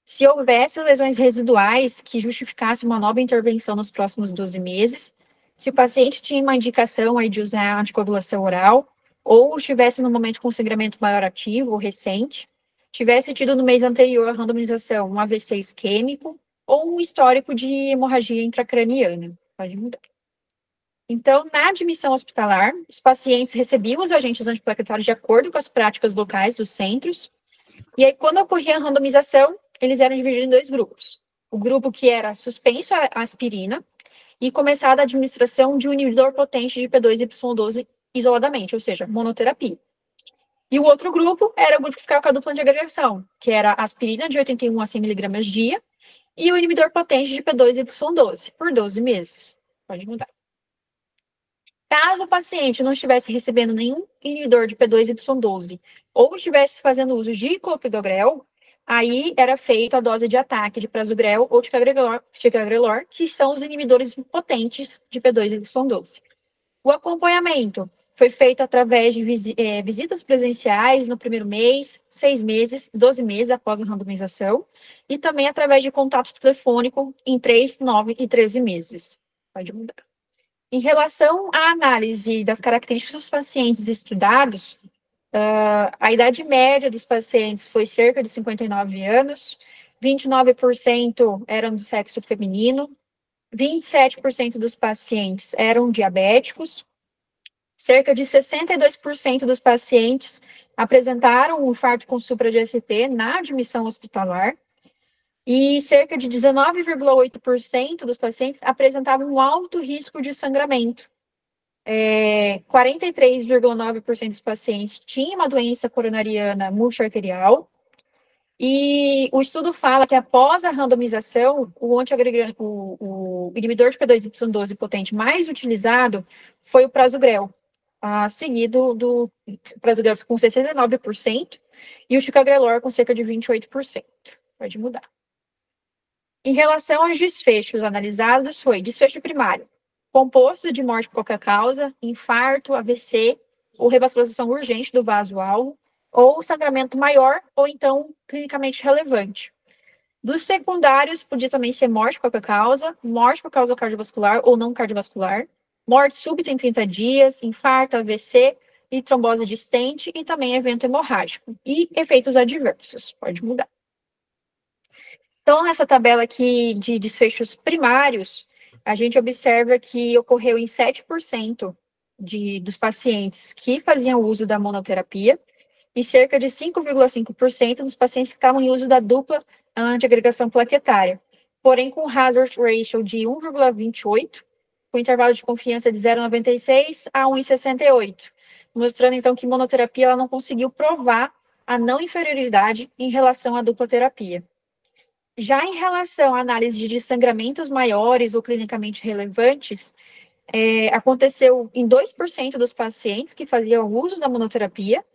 [SPEAKER 2] Se houvesse lesões residuais que justificassem uma nova intervenção nos próximos 12 meses, se o paciente tinha uma indicação aí de usar anticoagulação oral, ou estivesse no momento com sangramento maior ativo ou recente, tivesse tido no mês anterior à randomização um AVC isquêmico ou um histórico de hemorragia intracraniana. Pode mudar. Então, na admissão hospitalar, os pacientes recebiam os agentes antiplaquetários de acordo com as práticas locais dos centros. E aí, quando ocorria a randomização, eles eram divididos em 2 grupos. O grupo que era suspenso à aspirina e começada a administração de um inibidor potente de P2Y12 isoladamente, ou seja, monoterapia. E o outro grupo era o grupo que ficava com a dupla de agregação, que era a aspirina de 81 a 100 mg dia e o inibidor potente de P2Y12 por 12 meses. Pode mudar. Caso o paciente não estivesse recebendo nenhum inibidor de P2Y12 ou estivesse fazendo uso de clopidogrel, aí era feita a dose de ataque de prasugrel ou ticagrelor, que são os inibidores potentes de P2Y12. O acompanhamento foi feito através de visitas presenciais no primeiro mês, 6 meses, 12 meses após a randomização, e também através de contato telefônico em 3, 9 e 13 meses. Pode mudar. Em relação à análise das características dos pacientes estudados, a idade média dos pacientes foi cerca de 59 anos, 29% eram do sexo feminino, 27% dos pacientes eram diabéticos, cerca de 62% dos pacientes apresentaram um infarto com supra de ST na admissão hospitalar, e cerca de 19,8% dos pacientes apresentavam um alto risco de sangramento. 43,9% dos pacientes tinham uma doença coronariana multiarterial. E o estudo fala que após a randomização, o inibidor de P2Y12 potente mais utilizado foi o prasugrel, seguido do prasugrel com 69% e o ticagrelor com cerca de 28%. Pode mudar. Em relação aos desfechos analisados, foi desfecho primário, composto de morte por qualquer causa, infarto, AVC ou revascularização urgente do vaso-alvo, ou sangramento maior, ou então clinicamente relevante. Dos secundários, podia também ser morte por qualquer causa, morte por causa cardiovascular ou não cardiovascular, morte súbita em 30 dias, infarto, AVC e trombose de stent, e também evento hemorrágico. E efeitos adversos, pode mudar. Então, nessa tabela aqui de desfechos primários, a gente observa que ocorreu em 7% dos pacientes que faziam uso da monoterapia e cerca de 5,5% dos pacientes que estavam em uso da dupla antiagregação plaquetária, porém com hazard ratio de 1,28, com intervalo de confiança de 0,96 a 1,68, mostrando então que monoterapia ela não conseguiu provar a não inferioridade em relação à dupla terapia. Já em relação à análise de sangramentos maiores ou clinicamente relevantes, aconteceu em 2% dos pacientes que faziam uso da monoterapia,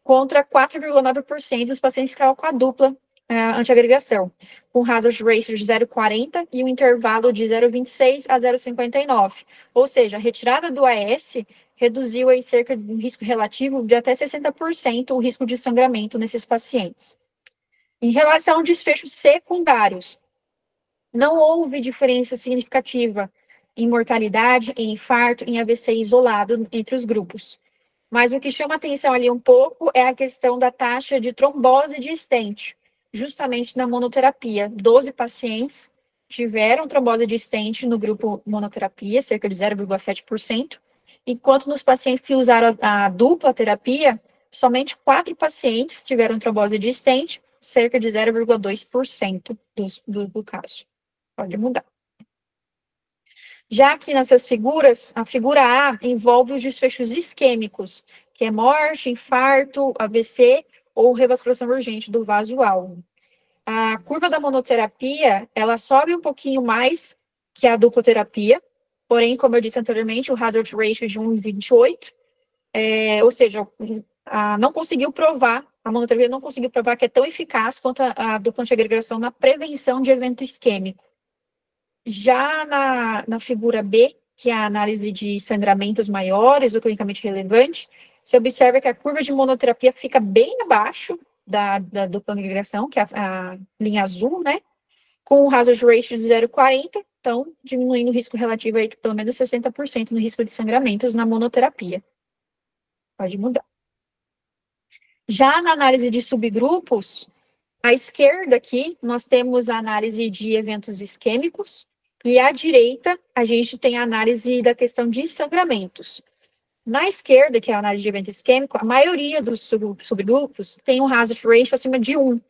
[SPEAKER 2] contra 4,9% dos pacientes que estavam com a dupla antiagregação, com hazard ratio de 0,40 e um intervalo de 0,26 a 0,59. Ou seja, a retirada do AS reduziu aí cerca de um risco relativo de até 60% o risco de sangramento nesses pacientes. Em relação a desfechos secundários, não houve diferença significativa em mortalidade, em infarto, em AVC isolado entre os grupos. Mas o que chama atenção ali um pouco é a questão da taxa de trombose de stent, justamente na monoterapia. 12 pacientes tiveram trombose de stent no grupo monoterapia, cerca de 0,7%, enquanto nos pacientes que usaram a dupla terapia, somente 4 pacientes tiveram trombose de stent, cerca de 0,2% do caso. Pode mudar. Já que nessas figuras, a figura A envolve os desfechos isquêmicos, que é morte, infarto, AVC ou revascularização urgente do vaso-alvo. A curva da monoterapia, ela sobe um pouquinho mais que a dupla terapia, porém, como eu disse anteriormente, o hazard ratio de 1,28, ou seja, não conseguiu provar, a monoterapia não conseguiu provar que é tão eficaz quanto a dupla antiagregação na prevenção de evento isquêmico. Já na figura B, que é a análise de sangramentos maiores ou clinicamente relevante, se observa que a curva de monoterapia fica bem abaixo da dupla antiagregação, que é a linha azul, né? Com o hazard ratio de 0,40, então diminuindo o risco relativo aí de pelo menos 60% no risco de sangramentos na monoterapia. Pode mudar. Já na análise de subgrupos, à esquerda aqui, nós temos a análise de eventos isquêmicos, e à direita, a gente tem a análise da questão de sangramentos. Na esquerda, que é a análise de evento isquêmico, a maioria dos subgrupos tem um hazard ratio acima de 1,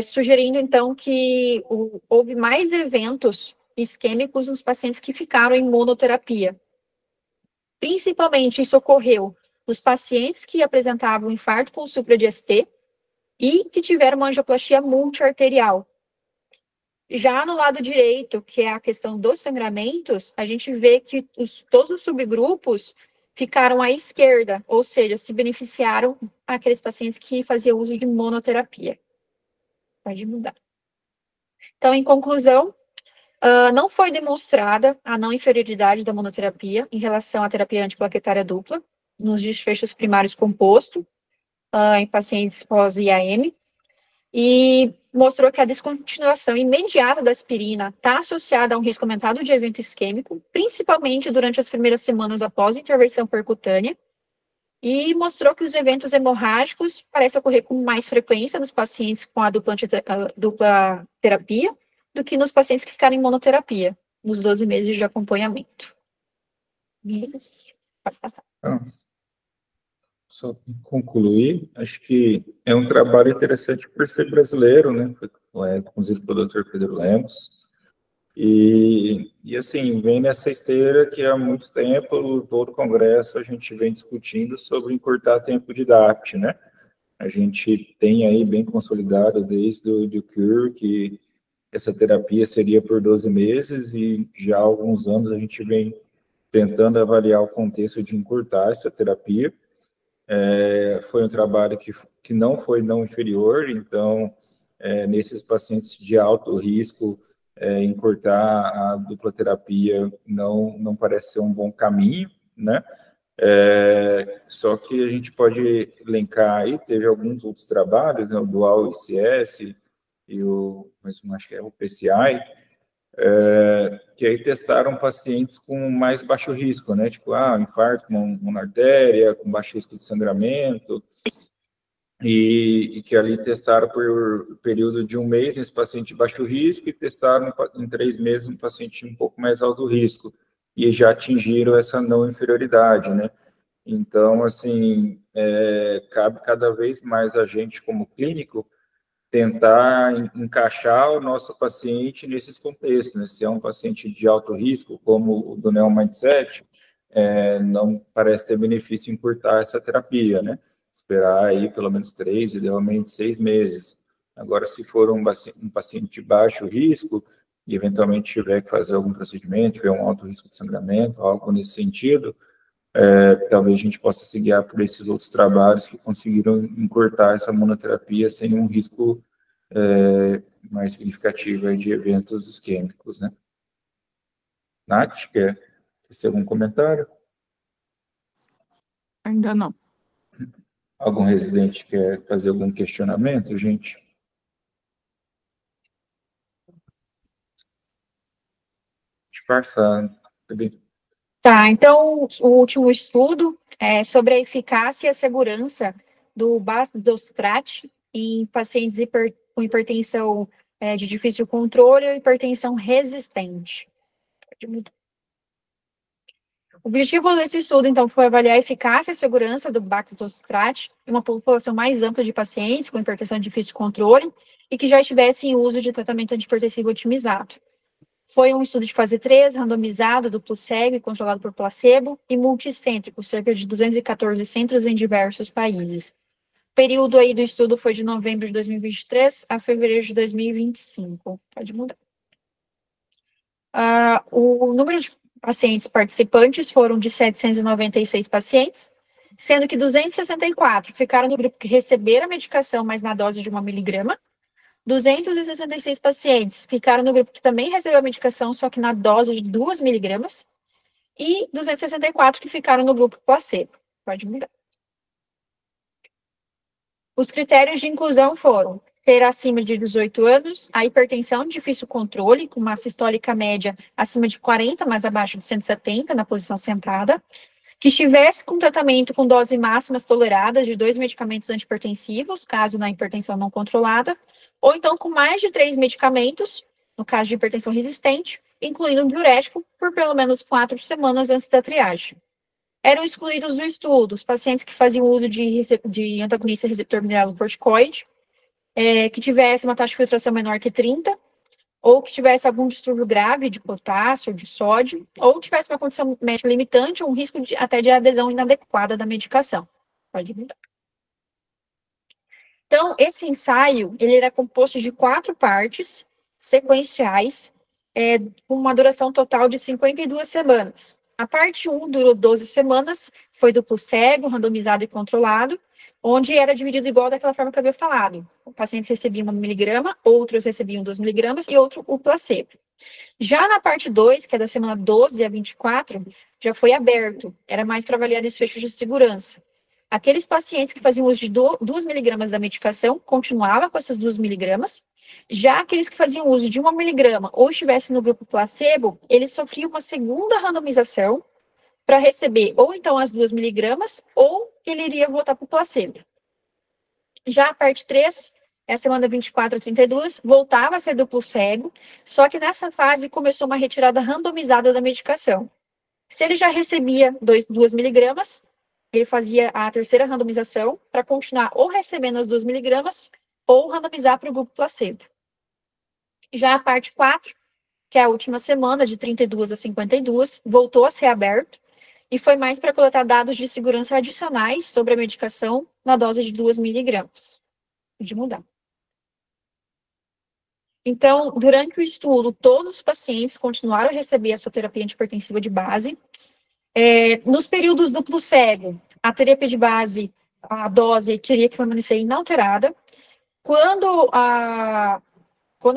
[SPEAKER 2] sugerindo, então, que houve mais eventos isquêmicos nos pacientes que ficaram em monoterapia. Principalmente, isso ocorreu nos pacientes que apresentavam infarto com supra de ST e que tiveram uma angioplastia multiarterial. Já no lado direito, que é a questão dos sangramentos, a gente vê que todos os subgrupos ficaram à esquerda, ou seja, se beneficiaram aqueles pacientes que faziam uso de monoterapia. Pode mudar. Então, em conclusão, não foi demonstrada a não inferioridade da monoterapia em relação à terapia antiplaquetária dupla nos desfechos primários composto em pacientes pós-IAM, e mostrou que a descontinuação imediata da aspirina está associada a um risco aumentado de evento isquêmico, principalmente durante as primeiras semanas após a intervenção percutânea, e mostrou que os eventos hemorrágicos parecem ocorrer com mais frequência nos pacientes com a dupla terapia do que nos pacientes que ficaram em monoterapia, nos 12 meses de acompanhamento. Isso. Pode passar.
[SPEAKER 1] Só para concluir, acho que é um trabalho interessante por ser brasileiro, né? Foi conduzido pelo Dr. Pedro Lemos. E assim, vem nessa esteira que há muito tempo, todo o congresso, a gente vem discutindo sobre encurtar tempo de DAPT, né? A gente tem aí bem consolidado desde o CURE que essa terapia seria por 12 meses e já há alguns anos a gente vem tentando avaliar o contexto de encurtar essa terapia. Foi um trabalho que não foi não inferior, então, nesses pacientes de alto risco, encurtar a dupla terapia não parece ser um bom caminho, né? Só que a gente pode elencar aí, teve alguns outros trabalhos, né, o Dual ICS e acho que é o PCI, que aí testaram pacientes com mais baixo risco, né? Tipo, infarto com artéria, com baixo risco de sangramento, e que ali testaram por período de 1 mês nesse paciente de baixo risco e testaram em 3 meses um paciente um pouco mais alto risco, e já atingiram essa não inferioridade, né? Então, assim, cabe cada vez mais a gente, como clínico, tentar encaixar o nosso paciente nesses contextos, né? Se é um paciente de alto risco, como o do Neo Mindset, não parece ter benefício em encurtar essa terapia, né? Esperar aí pelo menos 3, idealmente 6 meses. Agora, se for um paciente de baixo risco, e eventualmente tiver que fazer algum procedimento, tiver um alto risco de sangramento, algo nesse sentido, talvez a gente possa se guiar por esses outros trabalhos que conseguiram encurtar essa monoterapia sem um risco mais significativo aí de eventos isquêmicos, né? Nath, quer ter algum comentário?
[SPEAKER 3] Ainda não.
[SPEAKER 1] Algum residente quer fazer algum questionamento, gente? Disfarçar.
[SPEAKER 2] Tá, então, o último estudo é sobre a eficácia e a segurança do Baxdrostat em pacientes com hipertensão de difícil controle ou hipertensão resistente. O objetivo desse estudo, então, foi avaliar a eficácia e a segurança do Baxdrostat em uma população mais ampla de pacientes com hipertensão de difícil controle e que já estivessem em uso de tratamento antihipertensivo otimizado. Foi um estudo de fase 3, randomizado, duplo cego e controlado por placebo, e multicêntrico, cerca de 214 centros em diversos países. O período aí do estudo foi de novembro de 2023 a fevereiro de 2025. Pode mudar. O número de pacientes participantes foram de 796 pacientes, sendo que 264 ficaram no grupo que receberam a medicação, mas na dose de 1 miligrama. 266 pacientes ficaram no grupo que também recebeu a medicação, só que na dose de 2 miligramas, e 264 que ficaram no grupo placebo. Pode mudar. Os critérios de inclusão foram ter acima de 18 anos, a hipertensão de difícil controle, com uma sistólica média acima de 40, mas abaixo de 170 na posição sentada, que estivesse com tratamento com doses máximas toleradas de 2 medicamentos antihipertensivos, caso na hipertensão não controlada, ou então com mais de 3 medicamentos, no caso de hipertensão resistente, incluindo um diurético, por pelo menos 4 semanas antes da triagem. Eram excluídos do estudo os pacientes que faziam uso de antagonista receptor mineralocorticoide, que tivesse uma taxa de filtração menor que 30, ou que tivesse algum distúrbio grave de potássio, de sódio, ou tivesse uma condição médica limitante, ou um risco até de adesão inadequada da medicação. Pode mudar. Então, esse ensaio, ele era composto de 4 partes sequenciais, com uma duração total de 52 semanas. A parte 1 durou 12 semanas, foi duplo cego, randomizado e controlado, onde era dividido igual daquela forma que eu havia falado. Pacientes recebiam 1 miligrama, outros recebiam 2 miligramas e outro o placebo. Já na parte 2, que é da semana 12 a 24, já foi aberto, era mais para avaliar desfechos de segurança. Aqueles pacientes que faziam uso de 2 miligramas da medicação continuavam com essas 2 miligramas. Já aqueles que faziam uso de 1 miligrama ou estivessem no grupo placebo, eles sofriam uma segunda randomização para receber ou então as 2 miligramas ou ele iria voltar para o placebo. Já a parte 3, é a semana 24 a 32, voltava a ser duplo cego, só que nessa fase começou uma retirada randomizada da medicação. Se ele já recebia 2 miligramas, ele fazia a terceira randomização para continuar ou recebendo as 2 miligramas ou randomizar para o grupo placebo. Já a parte 4, que é a última semana, de 32 a 52, voltou a ser aberto e foi mais para coletar dados de segurança adicionais sobre a medicação na dose de 2 miligramas. De mudar. Então, durante o estudo, todos os pacientes continuaram a receber a sua terapia antihipertensiva de base. Nos períodos duplo cego, a terapia de base, a dose teria que permanecer inalterada. Quando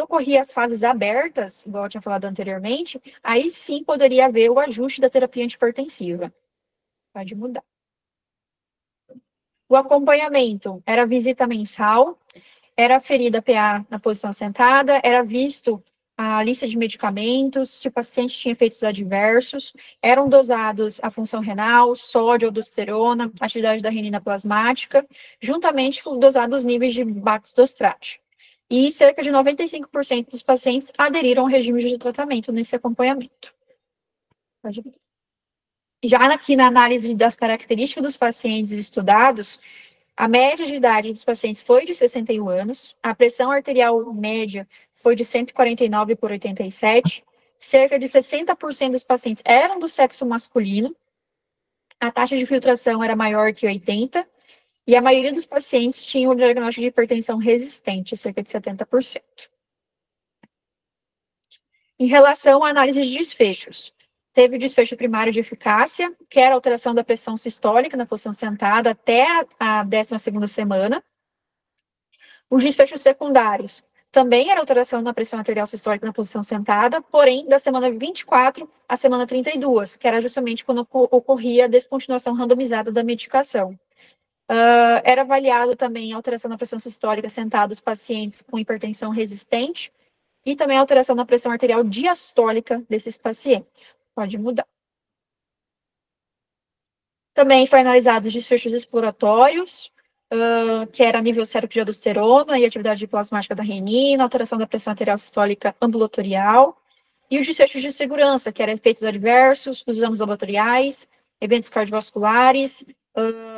[SPEAKER 2] ocorria as fases abertas, igual eu tinha falado anteriormente, aí sim poderia haver o ajuste da terapia antihipertensiva. Pode mudar. O acompanhamento era visita mensal, era aferida a PA na posição sentada, era visto a lista de medicamentos, se o paciente tinha efeitos adversos, eram dosados a função renal, sódio, aldosterona, atividade da renina plasmática, juntamente com dosados os níveis de Baxdrostat. E cerca de 95% dos pacientes aderiram ao regime de tratamento nesse acompanhamento. Já aqui na análise das características dos pacientes estudados, a média de idade dos pacientes foi de 61 anos, a pressão arterial média foi de 149/87, cerca de 60% dos pacientes eram do sexo masculino, a taxa de filtração era maior que 80%, e a maioria dos pacientes tinha o diagnóstico de hipertensão resistente, cerca de 70%. Em relação à análise de desfechos, teve o desfecho primário de eficácia, que era a alteração da pressão sistólica na posição sentada até a 12ª semana. Os desfechos secundários também era alteração na pressão arterial sistólica na posição sentada, porém da semana 24 à semana 32, que era justamente quando ocorria a descontinuação randomizada da medicação. Era avaliado também a alteração na pressão sistólica sentada dos pacientes com hipertensão resistente e também a alteração na pressão arterial diastólica desses pacientes. Pode mudar. Também foi analisado os desfechos exploratórios, que era nível sérico de aldosterona e atividade plasmática da renina, alteração da pressão arterial sistólica ambulatorial, e os desfechos de segurança, que eram efeitos adversos, os exames laboratoriais, eventos cardiovasculares,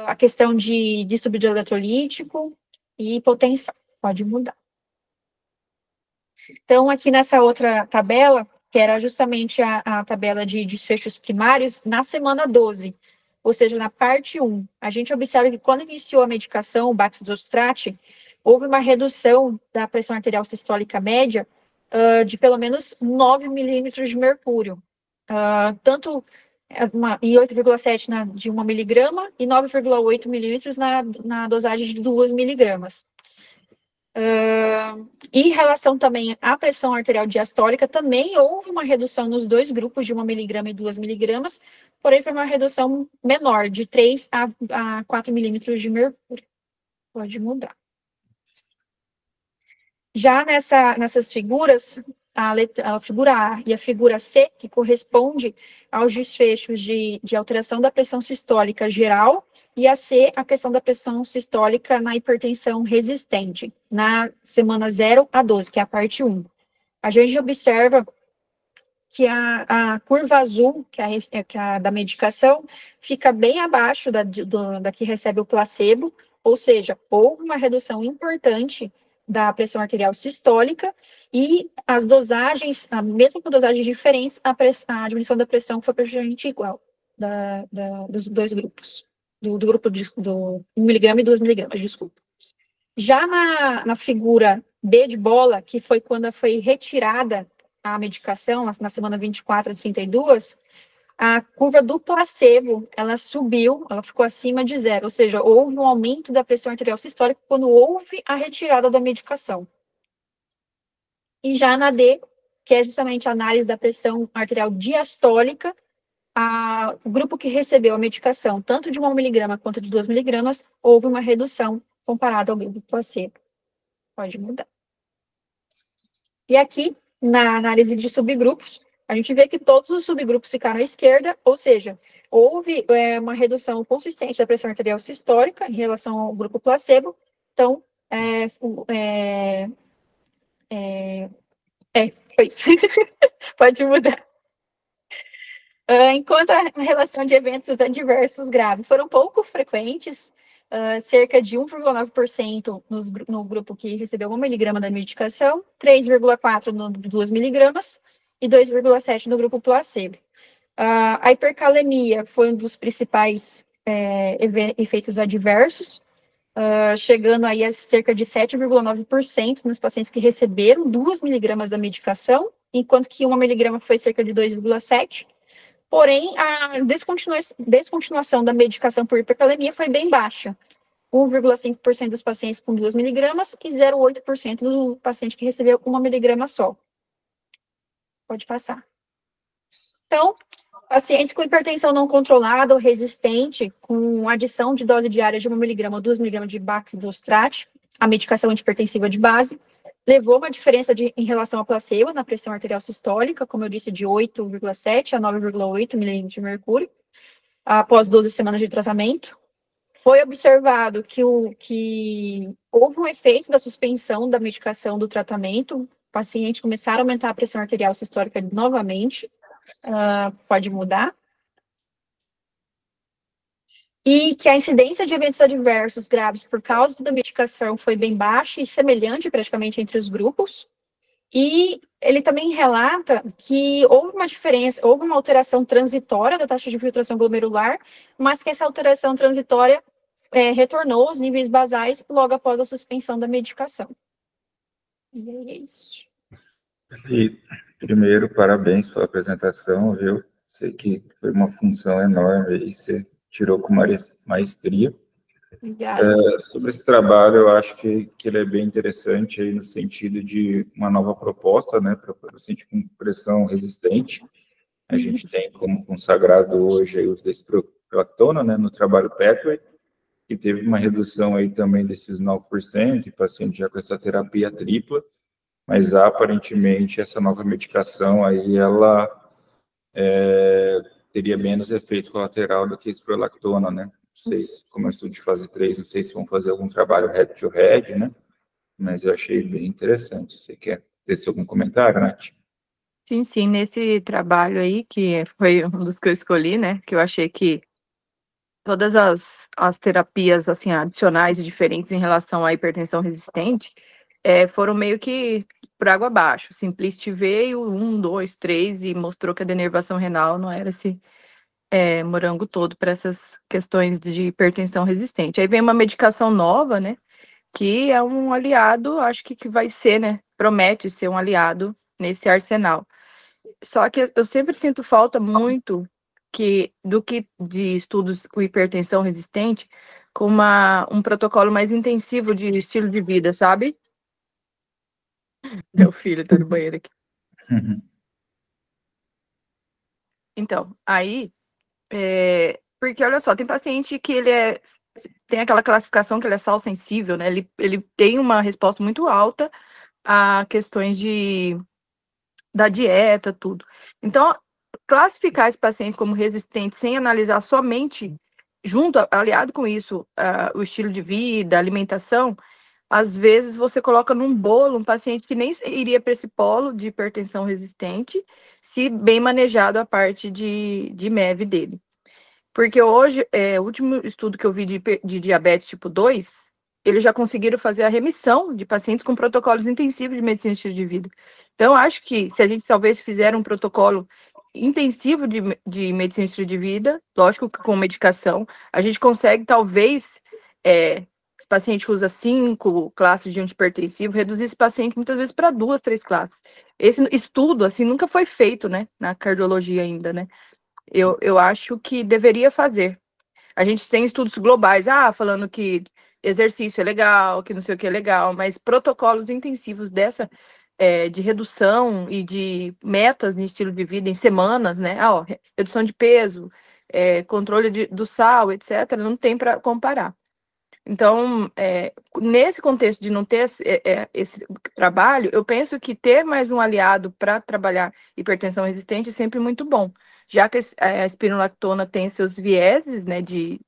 [SPEAKER 2] a questão de distúrbio eletrolítico e hipotensão. Pode mudar. Então, aqui nessa outra tabela, que era justamente a tabela de desfechos primários, na semana 12, ou seja, na parte 1, a gente observa que quando iniciou a medicação, o Baxdrostat, houve uma redução da pressão arterial sistólica média de pelo menos 9 milímetros de mercúrio, tanto e 8,7 de 1 miligrama e 9,8 milímetros na dosagem de 2 miligramas. Em relação também à pressão arterial diastólica, também houve uma redução nos dois grupos de 1 miligrama e 2 miligramas, porém foi uma redução menor, de 3 a 4 milímetros de mercúrio. Pode mudar. Já nessas figuras, a figura A e a figura C, que corresponde aos desfechos de alteração da pressão sistólica geral, e a C, a questão da pressão sistólica na hipertensão resistente, na semana 0 a 12, que é a parte 1. A gente observa que a curva azul, que é a da medicação, fica bem abaixo da que recebe o placebo, ou seja, houve uma redução importante da pressão arterial sistólica, e as dosagens, mesmo com dosagens diferentes, a diminuição da pressão foi praticamente igual dos dois grupos, do grupo do 1 miligrama e 2 miligramas, desculpa. Já na figura B de bola, que foi quando foi retirada a medicação, na semana 24 a 32, a curva do placebo, ela subiu, ela ficou acima de 0, ou seja, houve um aumento da pressão arterial sistólica quando houve a retirada da medicação. E já na D, que é justamente a análise da pressão arterial diastólica, o grupo que recebeu a medicação, tanto de 1 miligrama quanto de 2 miligramas, houve uma redução comparado ao grupo placebo. Pode mudar. E aqui, na análise de subgrupos, a gente vê que todos os subgrupos ficaram à esquerda, ou seja, houve uma redução consistente da pressão arterial sistólica em relação ao grupo placebo. Então, foi isso. Pode mudar. Enquanto a relação de eventos adversos graves foram pouco frequentes, cerca de 1,9% no grupo que recebeu 1 miligrama da medicação, 3,4% no 2 miligramas e 2,7% no grupo placebo. A hipercalemia foi um dos principais efeitos adversos, chegando aí a cerca de 7,9% nos pacientes que receberam 2 miligramas da medicação, enquanto que 1 miligrama foi cerca de 2,7%. Porém, a descontinuação da medicação por hipercalemia foi bem baixa. 1,5% dos pacientes com 2 miligramas e 0,8% do paciente que recebeu 1 miligrama só. Pode passar. Então, pacientes com hipertensão não controlada ou resistente, com adição de dose diária de 1 miligrama ou 2 miligramas de baxdrostat, a medicação antihipertensiva de base, levou uma diferença em relação ao placebo na pressão arterial sistólica, como eu disse, de 8,7 a 9,8 milímetros de mercúrio, após 12 semanas de tratamento. Foi observado que houve um efeito da suspensão da medicação do tratamento, pacientes começaram a aumentar a pressão arterial sistólica novamente, pode mudar. E que a incidência de eventos adversos graves por causa da medicação foi bem baixa e semelhante praticamente entre os grupos. E ele também relata que houve uma diferença, houve uma alteração transitória da taxa de filtração glomerular, mas que essa alteração transitória retornou aos níveis basais logo após a suspensão da medicação. E é isso.
[SPEAKER 1] E, primeiro, parabéns pela apresentação, viu? Sei que foi uma função enorme e você tirou com maestria.
[SPEAKER 2] Obrigada.
[SPEAKER 1] Sobre esse trabalho, eu acho que ele é bem interessante aí no sentido de uma nova proposta, né, para paciente com pressão resistente. A gente tem como consagrado hoje aí o uso da esprolactona, né, no trabalho Pathway, que teve uma redução aí também desses 9%, e paciente já com essa terapia tripla, mas aparentemente essa nova medicação aí, ela teria menos efeito colateral do que a esprolactona, né? Não sei se, como é um estudo de fase 3, não sei se vão fazer algum trabalho head-to-head, né? Mas eu achei bem interessante. Você quer ter algum comentário, Nath?
[SPEAKER 3] Sim, nesse trabalho aí, que foi um dos que eu escolhi, né? Que eu achei que todas as terapias, assim, adicionais e diferentes em relação à hipertensão resistente, foram meio que por água abaixo. Simplicity veio 1, 2, 3 e mostrou que a denervação renal não era esse morango todo para essas questões de hipertensão resistente. Aí vem uma medicação nova, né, que é um aliado, acho que vai ser, né, promete ser um aliado nesse arsenal. Só que eu sempre sinto falta muito de estudos com hipertensão resistente com um protocolo mais intensivo de estilo de vida, sabe? Meu filho tá no banheiro aqui. Então, aí, porque olha só, tem paciente que ele tem aquela classificação que ele é sal sensível, né? Ele tem uma resposta muito alta a questões de da dieta, tudo. Então, classificar esse paciente como resistente sem analisar somente, aliado com isso, o estilo de vida, a alimentação, às vezes você coloca num bolo um paciente que nem iria para esse polo de hipertensão resistente, se bem manejado a parte de MEV dele. Porque hoje, o último estudo que eu vi de diabetes tipo 2, eles já conseguiram fazer a remissão de pacientes com protocolos intensivos de medicina de estilo de vida. Então, acho que se a gente talvez fizer um protocolo intensivo de medicina de estilo de vida, lógico que com medicação, a gente consegue talvez, se o paciente usa 5 classes de antihipertensivo, reduzir esse paciente muitas vezes para 2, 3 classes. Esse estudo, assim, nunca foi feito, né, na cardiologia ainda, né? Eu acho que deveria fazer. A gente tem estudos globais, falando que exercício é legal, que não sei o que é legal, mas protocolos intensivos de redução e de metas de estilo de vida em semanas, né? Redução de peso, controle do sal, etc., não tem para comparar. Então, nesse contexto de não ter esse trabalho, eu penso que ter mais um aliado para trabalhar hipertensão resistente é sempre muito bom. Já que a espironolactona tem seus vieses, né,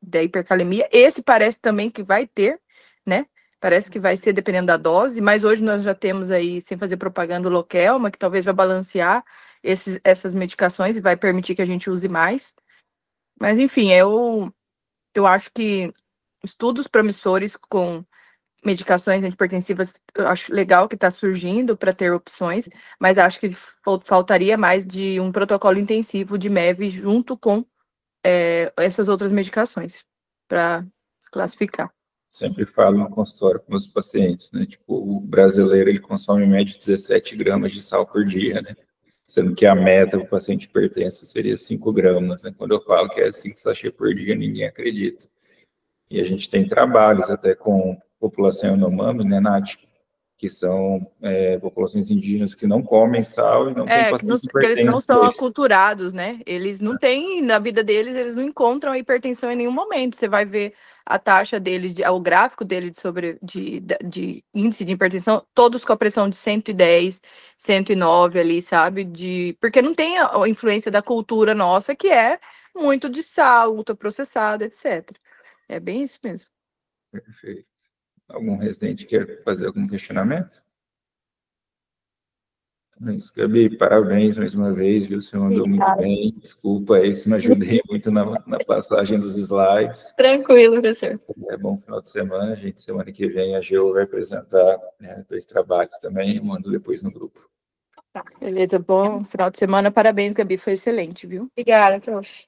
[SPEAKER 3] da hipercalemia, esse parece também que vai ter, né? Parece que vai ser dependendo da dose, mas hoje nós já temos aí, sem fazer propaganda, o Lokelma, que talvez vai balancear essas medicações e vai permitir que a gente use mais. Mas, enfim, eu acho que estudos promissores com medicações antihipertensivas, eu acho legal que está surgindo para ter opções, mas acho que faltaria mais de um protocolo intensivo de MEV junto com essas outras medicações para classificar.
[SPEAKER 1] Sempre falo no consultório com os pacientes, né? Tipo, o brasileiro, ele consome em média 17 gramas de sal por dia, né? Sendo que a meta para o paciente hipertenso seria 5 gramas, né? Quando eu falo que é 5 sachê por dia, ninguém acredita. E a gente tem trabalhos até com população Yanomami, né, Nath? Que são populações indígenas que não comem sal e não tem paciente
[SPEAKER 3] que eles não
[SPEAKER 1] hipertenso
[SPEAKER 3] são
[SPEAKER 1] deles.
[SPEAKER 3] aculturados, né? Eles não têm, na vida deles, eles não encontram a hipertensão em nenhum momento. Você vai ver a taxa deles, o gráfico dele de índice de hipertensão, todos com a pressão de 110, 109 ali, sabe? Porque não tem a influência da cultura nossa, que é muito de sal, ultraprocessado, etc. É bem isso mesmo.
[SPEAKER 1] Perfeito. Algum residente quer fazer algum questionamento? É isso, Gabi, parabéns mais uma vez, viu? Você mandou muito bem. Desculpa aí se não ajudei muito na passagem dos slides.
[SPEAKER 2] Tranquilo, professor.
[SPEAKER 1] Bom final de semana. A gente, semana que vem, a Geo vai apresentar 2 trabalhos também. Eu mando depois no grupo.
[SPEAKER 3] Tá. Beleza, bom final de semana. Parabéns, Gabi, foi excelente, viu?
[SPEAKER 2] Obrigada, prof.